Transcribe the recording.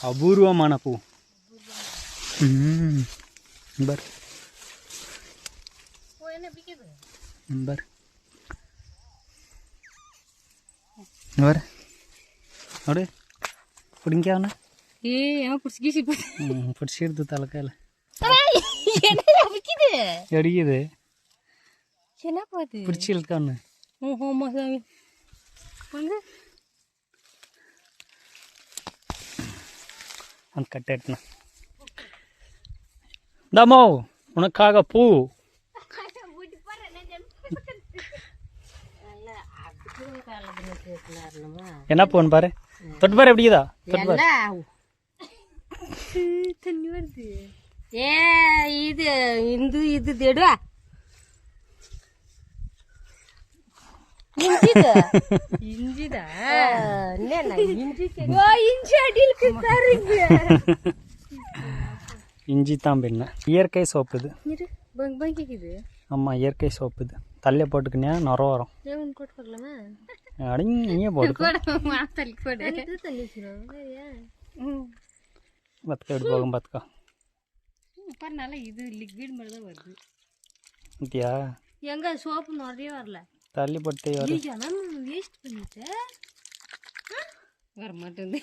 அபூர்வமான பூ. பார் பார் பார் அப்படியே பிடிங்காவண்ணா. பிடிச்சிடுது தலைக்காயில் அடிக்குது. பிடிச்சி இழுக்கான்னு அந்த கட்டை எடுத்துனா தாமோ உனக்காக பூ. என்ன பூன்னு பாரு, தொட்டு பாரு எப்படிதா தொட்டு பாரு. தண்ணி வருது. இது இந்து இது தேடுவா இஞ்சிதா இஞ்சி அடியிலுக்கு பாருங்க. இஞ்சி தான் பின்ன இயற்கை சோப்பு இது. ஆமாம் இயற்கை சோப்பு இது. தள்ளிய போட்டுக்கினியா நுர வரும். அடிங்க நீயே போட்டு பத்துக்கா எப்படி போகும் பார்த்துக்கா. நல்லா இது லிக்விட் மாதிரி தான் வருது. அப்படியா? எங்க சோப்பு நிறைய வரல. தள்ளி போட்டு வேஸ்ட் பண்ணிட்டு வர மாட்டேங்குது.